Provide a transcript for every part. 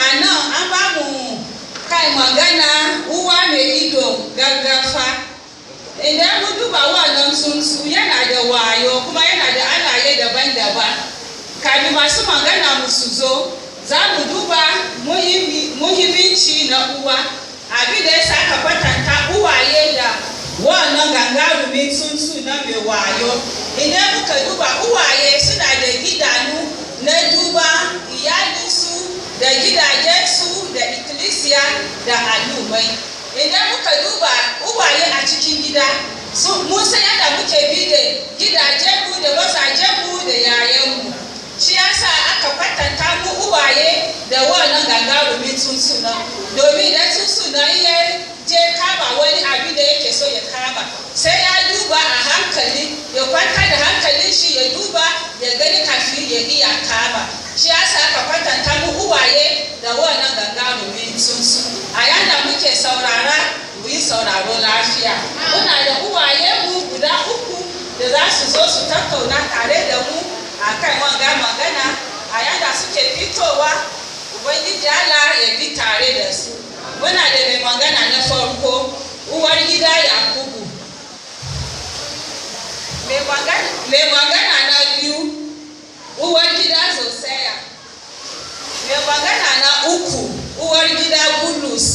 a nan an ba mu kai magana uwa mai ido gaggafa. Idan mu duba wannan tsuntsu yana da wayo kuma yana da halaye daban-daban. Kafin masu magana mu su zo, za mu duba muhimmanci na uwa. Abin da ya sa aka kwatanta uwaye da wannan gangarumin tsuntsu na mai wayo. Idan muka duba uwaye suna da idanu na duba iyalinsu da gidajensu da ikkilisiya da al'ummai. Idan muka duba uwaye a cikin gida, mun san yadda muke bi da gidajenmu da mazajenmu da yayanmu. Shi yasa aka kwatanta mu uwaye da wannan gangarumin tsuntsu nan. Domin idan tsuntsu nan ya je kama wani abin da yake so ya kama, sai ya duba a hankali, ya kwanta da hankalin shi ya duba ya gani kafin ya iya kama. Shi yasa aka kwatanta mu uwaye da wannan gangarumin tsuntsu. A yanda muke saurara, mu yi sauraro lafiya. Muna da uwaye mu guda 3 da za su zo su tattauna tare da mu a kan wanga magana. A yanda suke fitowa, Ubangiji Allah ya bi tare da su. Muna da mai magana na farko, uwar gida Yakubu. Mai magana na biyu, uwar gida Zosaya. Mai magana na 3, uwar gida Bulus.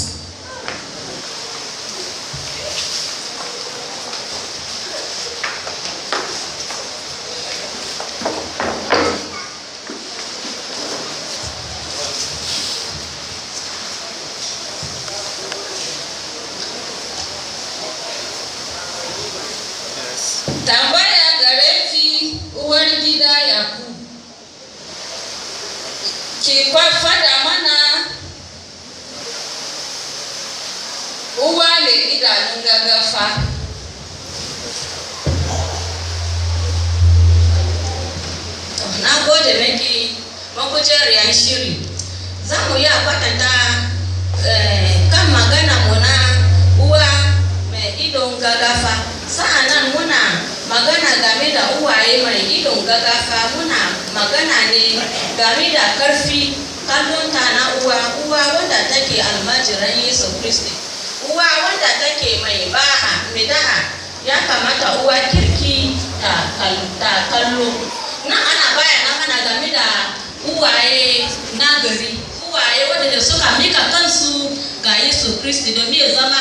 Tambaya gare ki uwar gida Yakubu. Ki fada mana uwa ne idanun gaggafa. Na gode miki makujeriyar shiri. Za mu yi kwatanta kan magana mu na uwa mai idon gaggafa. Sa'annan muna magana game da uwaye mai idon gaggafa. Muna magana ne game da karfi kallonta na uwa wanda take almajiran Yesu Kristi, uwa wanda take mai da'a. Ya kamata uwa kirki ta kallo. Na ana bayana mana game da uwaye na gari, uwaye wanda suka mika kansu ga Yesu Kristi domin ya zama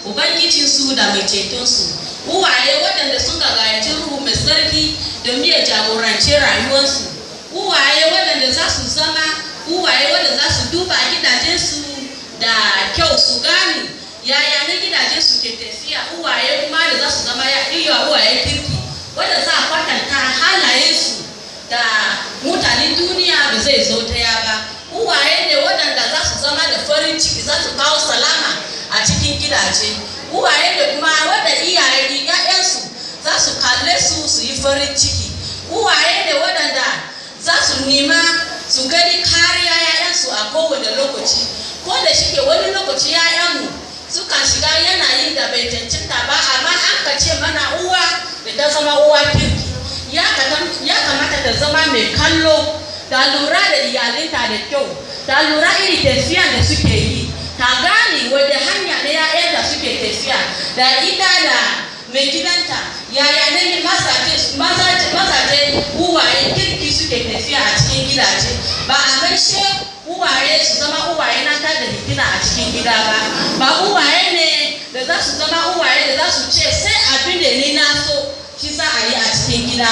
ubangijinsu da mai cetonsu. Uwaye waɗanda sun gagayaci Ruhu Mai Tsarki domin ya jagoranci rayuwarsu. Uwaye waɗanda za su zama uwaye waɗanda za su duba gidajensu da kyau su gane yaya na gidajensu ke tafiya. Uwaye kuma da za su zama uwaye kirki wanda za a kwatanta halayensu da mutanen duniya ba zai zo daya ba. Uwaye ne waɗanda za su zama da farin ciki, za su kawo salama a cikin gidaje. Uwaye da kuma wanda iyaye ‘ya'yansu za su kalle su yi farin ciki. Uwaye da waɗanda za su nema su gani kariya ‘ya'yansu a kowane lokaci. Ko da shike wani lokaci ‘ya'yanmu sukan shiga yanayin da bai cancanta ba, amma an ka ce mana uwa da ta zama uwa kirki ya kamata ta zama mai kallo, ta lura da iyalinta da kyau, ta lura iri tafiyan da suke yi, ta gane wadda hanya na ‘ya'yan da suke tafiya, da ita da mai gidanta yaya ne mazaje uwaye kirki suke tafiya a cikin gidaje. Ba a gaishe uwaye su zama uwaye na ta da hikina a cikin gida ba uwaye ne da za su zama uwaye da za su ce sai abin da ni na so shi za a yi a cikin gida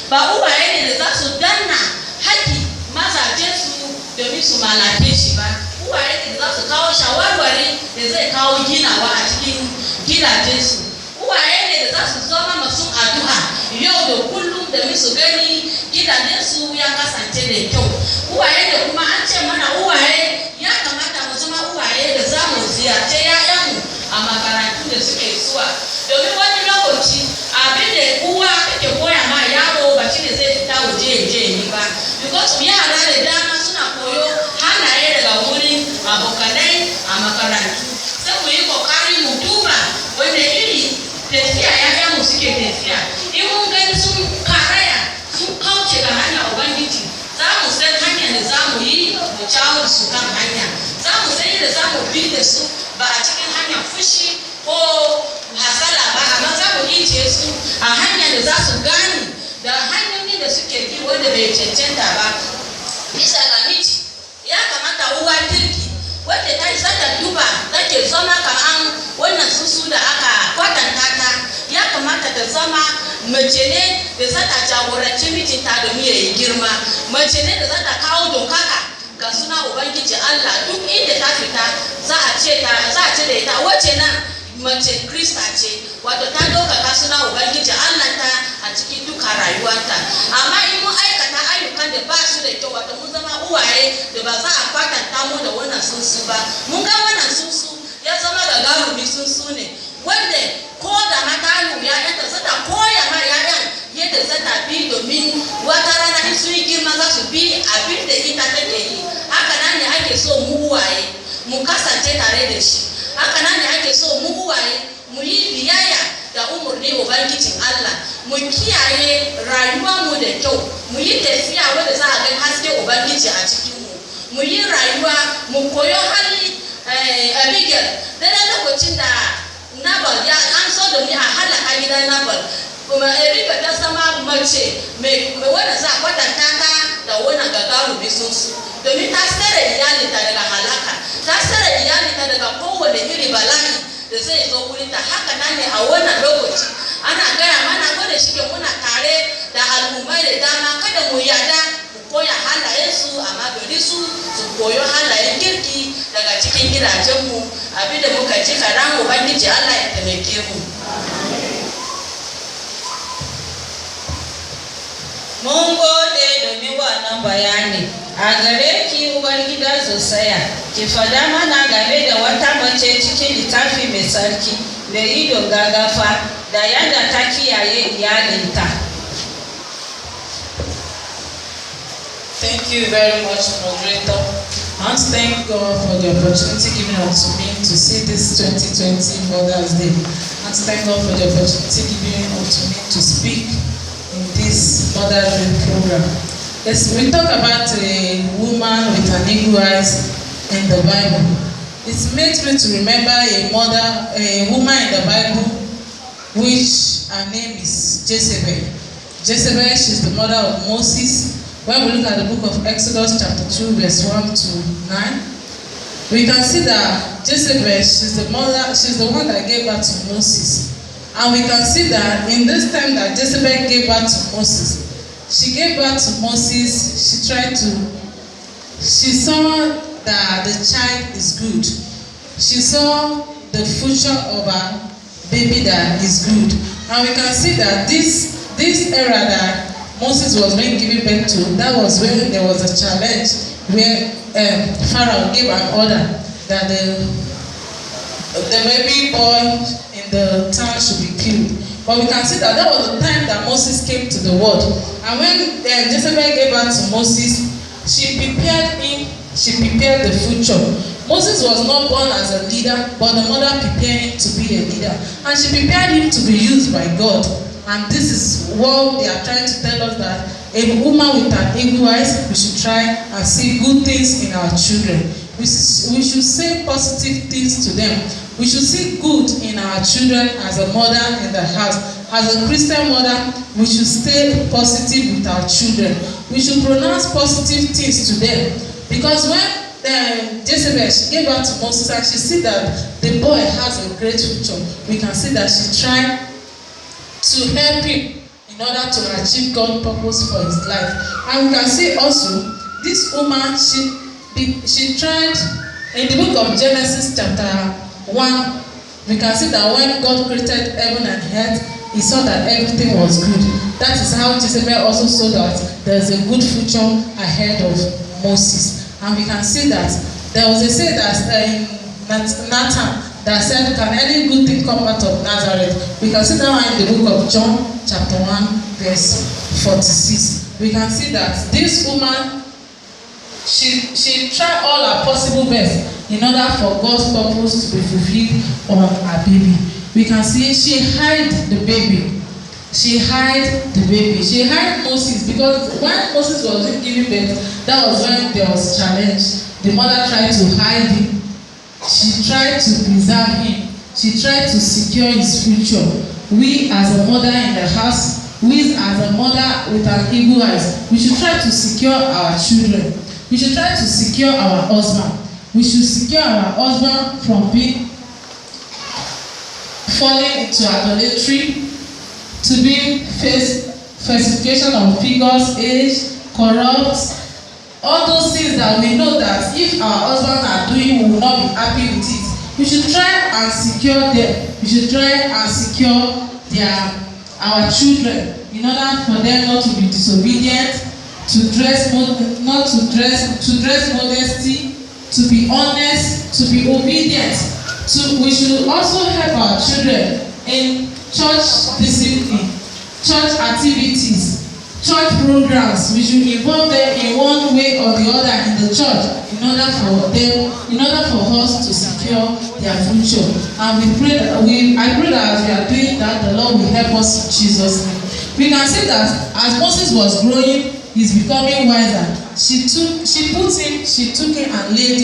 ba uwaye ne da za su danna haƙƙi mazajensu domin su malake shi ba. Uwaye ne da za su kawo shawarwari da zai kawo ginawa a cikin gidajensu. Uwaye ne da za su zama masu addu'a yau da kullum domin su gani gidajensu ya kasance da kyau. Uwaye da kuma an ce mana uwaye ya kamata mu zama uwaye da za mu ziyarce ‘ya'yanmu a makarantu da suke zuwa, domin wani lokaci abin da uwa take koya ma yaro ba shi ne zai fita waje ya je ni ba, because yara da dama suna koyo halaye daga wurin abokanai a makarantu. Sai mu yi kokari mu duba wanda iri tafiya ‘ya'yanmu suke tafiya. In mun gani sun karaya sun kauce ga hanyar Ubangiji, za mu san hanyar da za bi da su ba a cikin hanyar fushi ko hasala ba, amma za mu ije su a hanyar da za su gane da hanyoyin da suke bi wanda bai cancanta ba. Bisa ga miji ya kamata uwa kirki wadda ta za ta duba take zama kamar wannan susu da aka kwatanta ta, ya kamata ta zama mace ne da za ta jagoranci mijinta domin ya yi girma, mace ne da za ta kawo dokaka ga suna Ubangiji Allah duk inda ta fita za a ce da ita wace nan mace Krista ce, wato ta dokaka suna Ubangiji Allah ta a cikin duka rayuwarta. Amma in mun aikata ayyukan da ba su da kyau, wato mun zama uwaye da ba za a kwatanta mu da wannan sunsu ba. Mun ga wannan sunsu ya zama gagarumi sunsu ne wanda ko da matalu ya'yanta za ta koya ma ya'yan yadda za ta bi domin wata rana in sun yi girma za su bi abin da ita take yi. Haka nan ne ake so mu uwaye mu kasance tare da shi. Haka nan ne ake so mu uwaye mu yi biyayya da umarni Ubangijin Allah, mu kiyaye rayuwa mu da kyau, mu yi tafiya wanda za a ga haske Ubangiji a cikin mu yi rayuwa mu koyo hali Abigail da lokacin da Nabal ya an so da mu a halaka gidan Nabal, kuma Abigail ta sama mace mai wanda za a kwatanta ta da wannan gagarumi sunsu, domin ta tsare iyalinta daga halaka, ta tsare iyalinta daga kowane iri bala'i da zai zo wurin ta. Haka nan ne a wannan lokaci ana gaya mana ko da shike muna tare da al'ummai da dama, kada mu yada mu koya halayensu, amma bari su koyo halayen kirki daga cikin gidajenmu. Abin da muka ji karan Ubangiji Allah ya taimake mu. Mun gode domin wannan bayani. A gare ki uwar gida Zosaya, ki fada mana game da wata mace cikin littafi mai sarki da idon gagafa da yadda ta kiyaye iyalinta. Thank you very much, moderator. I want to thank God for the opportunity given unto me to see this 2020 Mother's Day. I want to thank God for the opportunity given unto me to speak in this Mother's Day program. Yes, we talk about a woman with an eagle eyes in the Bible. It makes me to remember a woman in the Bible, which her name is Jezebel. Jezebel, she's the mother of Moses. When we look at the book of Exodus chapter 2 verse 1 to 9, we can see that Jezebel, she's the one that gave birth to Moses. And we can see that in this time that Jezebel gave birth to Moses, she gave birth to Moses, she saw that the child is good. She saw the future of her baby that is good. And we can see that this era that Moses was being given birth to, that was when there was a challenge where Pharaoh gave an order that the baby boy in the town should be killed. But we can see that was the time that Moses came to the world. And when Jezebel gave birth to Moses, she prepared the future. Moses was not born as a leader, but the mother prepared him to be a leader. And she prepared him to be used by God. And this is what they are trying to tell us, that a woman with an eagle eyes, we should try and see good things in our children. We should say positive things to them. We should see good in our children as a mother in the house. As a Christian mother, we should stay positive with our children. We should pronounce positive things to them. Because when Jezebel, she gave birth to Moses and she see that the boy has a great future, we can see that she tried to help him in order to achieve God's purpose for his life. And we can see also this woman, she tried in the book of Genesis chapter 1. We can see that when God created heaven and earth, he saw that everything was good. That is how Jezebel also saw that there is a good future ahead of Moses. And we can see that there was a say that in Nathan that said, can any good thing come out of Nazareth? We can see that one in the book of John chapter 1 verse 46. We can see that this woman, she tried all her possible best in order for God's purpose to be fulfilled on her baby. We can see she hid the baby. She hid the baby. She hid Moses, because when Moses was giving birth, that was when there was challenge. The mother tried to hide him she tried to preserve him. She tried to secure his future. We as a mother in the house, we as a mother with an eagle eyes, we should try to secure our children. We should try to secure our husband. We should secure our husband from being falling into idolatry, to being falsification of figures, age, corrupt, all those things that we know that if our husbands are doing, we will not be happy with it. We should try and secure them. We should try and secure our children in order for them not to be disobedient, to dress modesty, to be honest, to be obedient. We should also help our children in church discipline, church activities, church programs. We should involve them in one way or the other in the church in order for us to secure their future. And I pray that as we are doing that, the Lord will help us in Jesus' name. We can see that as Moses was growing, he's becoming wiser. She took him and laid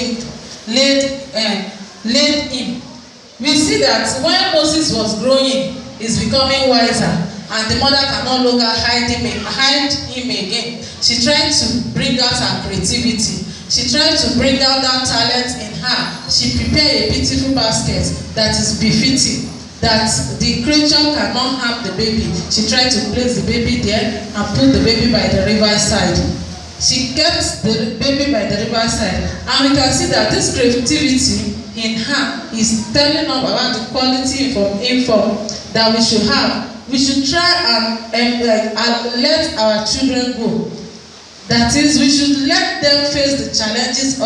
him. We see that when Moses was growing, he's becoming wiser, and the mother can no longer hide him again. She tried to bring out her creativity. She tried to bring out that talent in her. She prepared a beautiful basket that is befitting, that the creature cannot harm the baby. She tried to place the baby there and put the baby by the riverside. She kept the baby by the riverside, and we can see that this creativity in her is telling us about the quality inform that we should have. We should try and let our children go. That is, we should let them face the challenges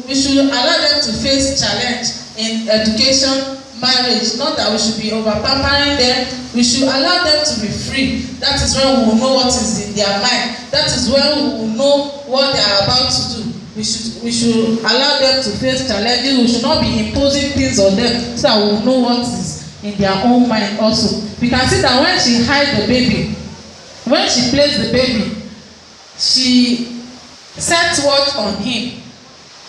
we should allow them to face challenge in education, marriage. Not that we should be over pampering them. We should allow them to be free. That is when we will know what is in their mind. That is when we will know what they are about to do. We should allow them to face challenges. We should not be imposing things on them so that we will know what is in their own mind also. We can see that when she hid the baby, when she placed the baby, she set watch on him.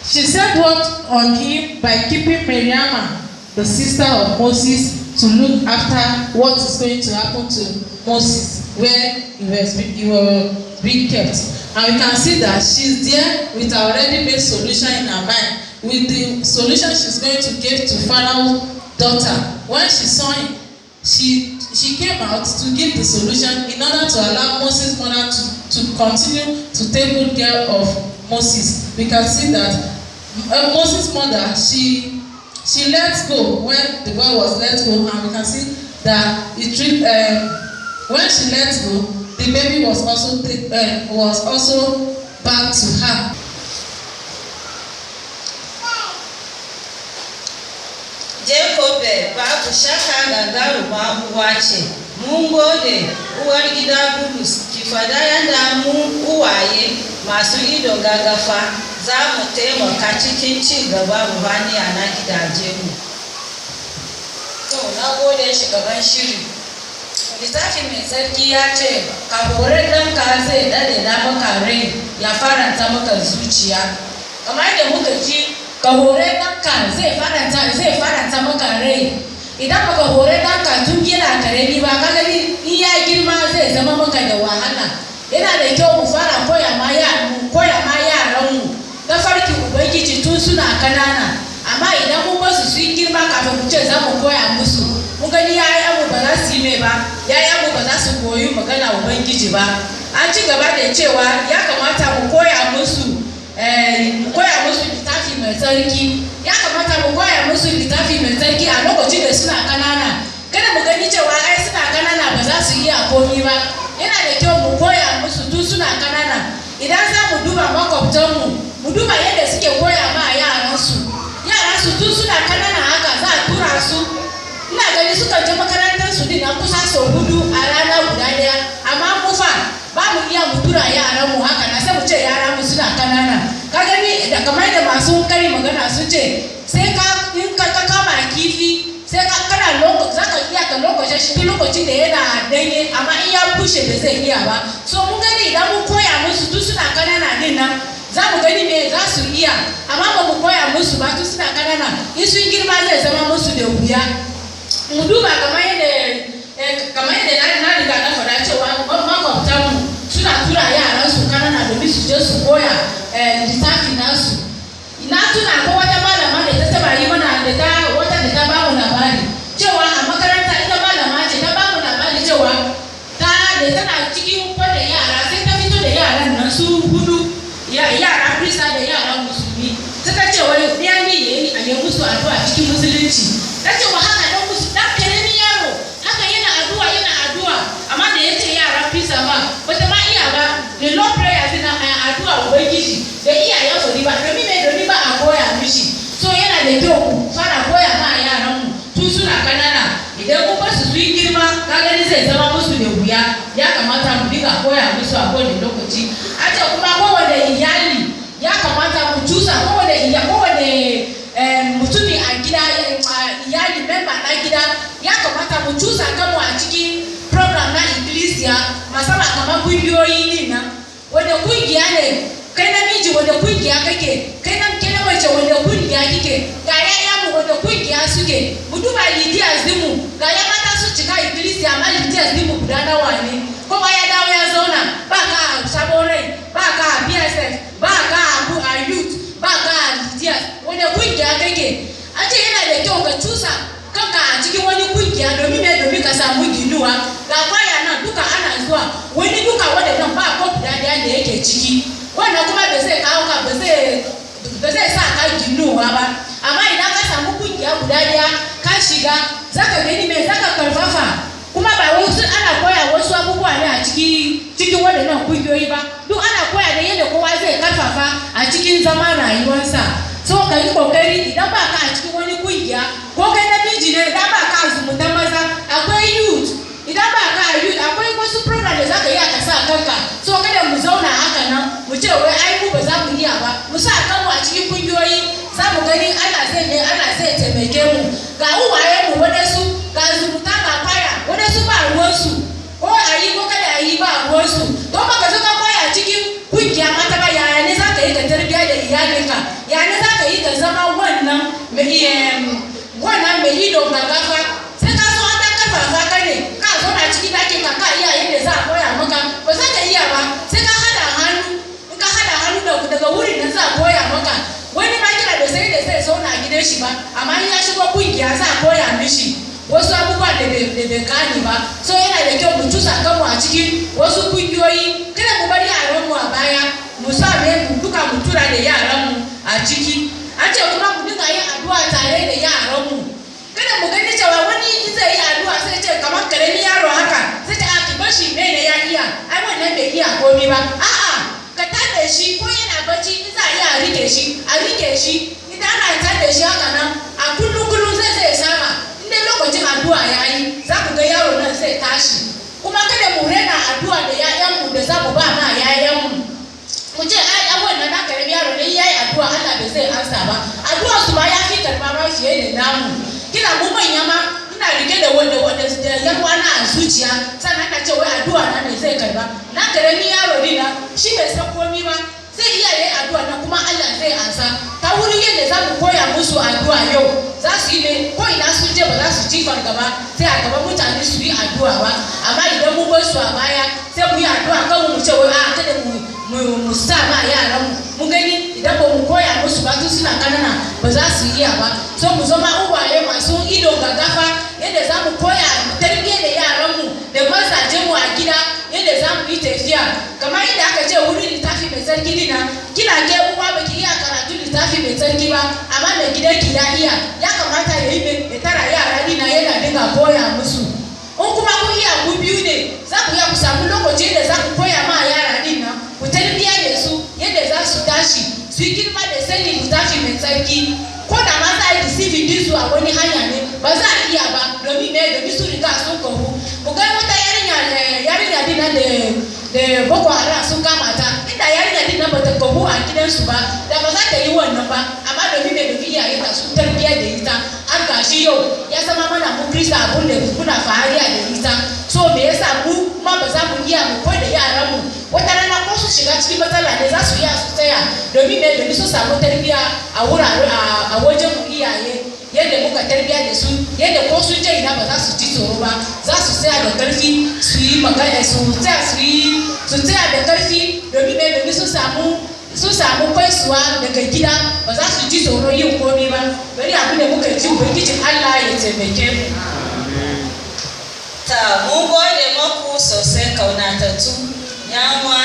She set watch on him by keeping Miriam, the sister of Moses, to look after what is going to happen to Moses where he was being kept. And we can see that she's there with her already made solution in her mind, with the solution she's going to give to Pharaoh's daughter. When she saw him, she came out to give the solution in order to allow Moses' mother to continue to take good care of Moses. We can see that Moses' mother, she let go when the boy was let go, and we can see that when she let go, the baby was also back to her. Jacob babu shaka gagaruma uwa ce. Mun gode uwar gida Bulus, ki fada yanda mu uwaye masu ido gagafa za mu taimaka cikin ci gaba ruhaniya na gidaje mu. To na gode shugaban shiri. Littafi mai tsarki ya ce ka hore ɗanka zai dade da maka rai ya faranta maka zuciya. Kamar da muka ji ka hore ɗanka zai faranta maka rai. Idan baka hore ɗanka tun yana karami ba, kaga in ya girma zai zama maka da wahala. Yana da kyau mu fara koya ma yaranmu tafarki Ubangiji tun suna kanana. Amma idan mun basu su yi girma kafin mu ce za mu koya musu, mun gani yayanmu ba za su yi mai ba, yayanmu ba za su koyi magana Ubangiji ba. An ci gaba da cewa ya kamata mu koya musu littafi mai tsarki. Ya kamata mu koya musu littafi mai tsarki a lokacin da suna kanana. Kada mu gani cewa ai suna kanana ba za su iya komi ba. Yana da kyau mu koya musu tun suna kanana. Idan za mu duba makwabtanmu, mu duba yadda suke koya ma yaransu tun suna kanana haka za a tura su. Ina gani suka je makarantar su din kusa sau 4 a rana guda daya. Amma mu fa ba mu iya mu tura yaranmu haka na sai mu ce yaranmu suna kanana. Ka gani da kamar da masu kari magana sun ce sai in ka kama kifi sai kana zaka iya ka lokacin shi lokacin da yana danye, amma in ya bushe da zai iya ba. So mun gani idan mun koya musu tun suna kanana din nan za mu gani me za su iya, amma ba mu koya musu ba tun suna kanana, in sun girma zai zama musu da wuya. Mu duba kamar yadda na riga na faɗa cewa makwabtanmu suna tura yaran su kanana domin su je su koya littafi nasu. Na tuna ko wata malama da ta taba yi mana da ta ba mu labari cewa a makaranta ita malama ce ta ba mu labari cewa tana cikin kwada yara sai ta fito da yaran nan su hudu yara krista da yaran musulmi ta ce wai ɗaya ne yayi a yi musu addu'a cikin musulunci. Ta ce wa haka dan musu dan karamin yaro haka yana addu'a amma da yace yara krista ba bata ma iya ba the Lord prayer din addu'a ubangiji da iyayen su ba domin ba a koya mishi. So yana da kyau ku fara koya ma yaran mu tun suna kanana, idan kun bar su yi girma ka gani zai zama musu da wuya. Ya kamata mu dinga koya musu a kowane lokaci. A ce kuma kowane iyali ya kamata mu cusa kowane mutumi a gida, iyali member na gida ya kamata mu cusa kanmu a cikin program na ikkilisiya, masala kamar kungiyoyi din nan. Wanda kungiya ne kai namiji, wanda kungiya kake, kai na mace wanda kungiya kike, ga yaya mu wanda kungiya suke. Mu duba leaders dinmu, ga ya mata su cika ikkilisiya amma leaders dinmu guda nawa ne? Kowa ya dawo ya zauna, ba ka sabon rai, ba ka BSF, ba ka youth, ba ka leaders, wanda kungiya kake. A ce yana da kyau ka cusa kanka a cikin wani kungiya domin ka samu ginuwa. Ga kwaya nan duka ana zuwa, wani duka wadannan ba ko guda daya da yake ciki. Wannan kuma ba zai kawo ka ba zai sa ka ginuwa ba. Amma idan ka samu kungiya guda daya ka shiga, zaka gani me zaka karfafa. Kuma ba wasu ana koya wasu abubuwa ne a cikin wadannan kungiyoyi ba. Duk ana koya da yadda kowa zai karfafa a cikin zaman rayuwarsa. So ka yi kokari idan ba ka a cikin wani kungiya, ko kai namiji ne idan ba ka zumunta maza, akwai youth. Idan ba ka youth, akwai wasu program da zaka yi ka sa kanka. So kada mu zauna haka nan mu ce wai ai mu ba za mu iya ba. Mu sa kanmu a cikin kungiyoyi, za mu gani Allah zai taimake mu. Ga uwaye mu wadansu, ga zumunta ga kwaya, wadansu ba ruwansu. Ko a yi ko kada a yi ba ruwansu. Don baka zo ka kwaya cikin kungiya mata ba, yaya ne za ka yi ka tarbiya da iyalinka? Yaya ne za ka yi ka zama wannan mai ido ga gafa? Sai ka zo an karfafa ka ne, ka zo na cikin dakin ka iya yadda za a koya maka, ba za ka iya ba. Sai ka hada hannu, in ka hada hannu daga wurin da za a koya maka. Wani ma kira da zai zauna a gidan shi ba, amma in ya shigo kungiya za a koya mishi wasu abubuwa da bai gane ba. So yana da kyau mu cusa kanmu a cikin wasu kungiyoyi, kada mu bari yaranmu a baya, mu sa mu duka mu tura da yaranmu a ciki. An ce kuma mu dinga yin addu'a tare da yaranmu. Kada mu gani cewa wani in zai yi addu'a sai ce kamar karamin yaro haka, sai ta ki bar shi me ne ya iya, ai wannan bai iya komai ba. A'a, ka tada shi ko yana bacci in za a iya rike shi. Idan ana tada shi haka nan a kullum zai saba. Inda lokacin addu'a yayi, za ku ga yaro nan zai tashi. Kuma kada mu rena addu'a da yayanmu da za mu ba ma yayanmu. Mu ce ai wannan na karamin yaro ne yayi addu'a Allah bai zai ansa ba. Addu'a su ma ya fi karba ma fiye da namu. Kina mu manya ma ina rike da wanda ya kwana a zuciya, sannan ka ce wai addu'a na ne zai karba. Na karamin yaro ne shi bai san komai ba. Zai iya yi addu'a na kuma Allah zai ansa. Ta wurin yadda za mu koya musu addu'a yau, za su yi ne ko ina sun je ba za su ci fargaba sai a gaban mutane su yi addu'a ba. Amma idan mu bar su a baya sai mu yi addu'a kan mu ce wai a kada mu sa ma yaran mu gani idan ba mu koya musu ba tun suna kanana ba za su iya ba. So mu zama uwaye masu ido gagafa yadda za mu koya mu tarbiyyar da yaran mu da mazajen mu a gida, yadda za mu yi tafiya. Kamar yadda aka ce wurin littafi mai sarki dina, kina ke uwa baki iya karatu littafi mai sarki ba, amma mai gidan ki ya iya, ya kamata ya yi ya tara yara dina yana dinga koya musu. In kuma ku iya ku biyu ne, za ku iya ku samu lokaci da za ku koya ma yara din nan, ku tarbiya da su yadda za su tashi su yi girma da sani littafi mai tsarki. Ko da ma za a yi deceiving din su a wani hanya ne, ba za a iya ba domin su riga sun kahu. Ku ga wata yarinya din nan da Boko Haram sun kama ta, inda yarinya din nan ba ta kahu a gidansu ba, da ba za ta yi wannan ba. Amma domin iyaye ta sun tarbiya da ita, har gashi yau ya zama mana mu Kirista abun da muna fahariya da ita. So me yasa mu ma ba za mu iya mu koyar da yaran mu? Wata rana ko su shiga cikin matsala ne za su iya su tsaya domin me domin su samu tarbiyya a wurare a wajen mu iyaye yadda muka tarbiyya da su yadda ko sun je ina ba za su ji tsoro ba za su tsaya da karfi su yi magana su tsaya da karfi domin me domin su samu kwaisuwa daga gida ba za su ji tsoro yin komai ba bari abu da muka ji ubangijin Allah ya taimake mu. Ta mun gode maku sosai kaunatattu yanwa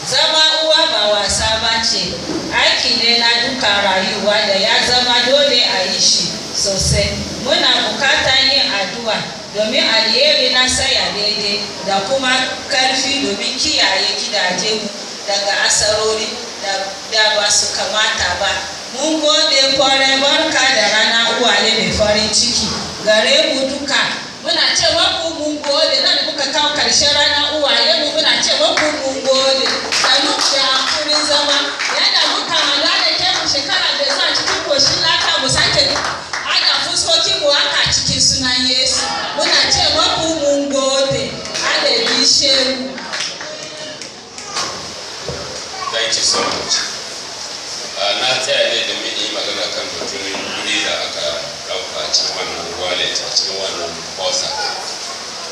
zama uwa ba wasa ba ce aiki ne na duka rayuwa da ya zama dole a yi shi sosai muna bukatar yin addu'a domin alheri na saya daidai da kuma karfi domin kiyaye gidajenmu daga asarori da ba su kamata ba. Mun gode kwarai barka da rana uwaye mai farin ciki gare mu duka muna ce maku mun gode nan muka kawo karshen rana uwaye mu muna ce maku mun gode da muku da hankulin zama yadda muka hada da ke mu shekara da za cikin koshin laka mu sake haɗa fuskoki mu haka cikin sunan Yesu muna ce maku mun gode Allah ya bishe mu. Thank you so much. Na tsaya ne da mai yi magana kan batun wuri da aka ɗauka cikin wannan wallet a cikin wannan bosa.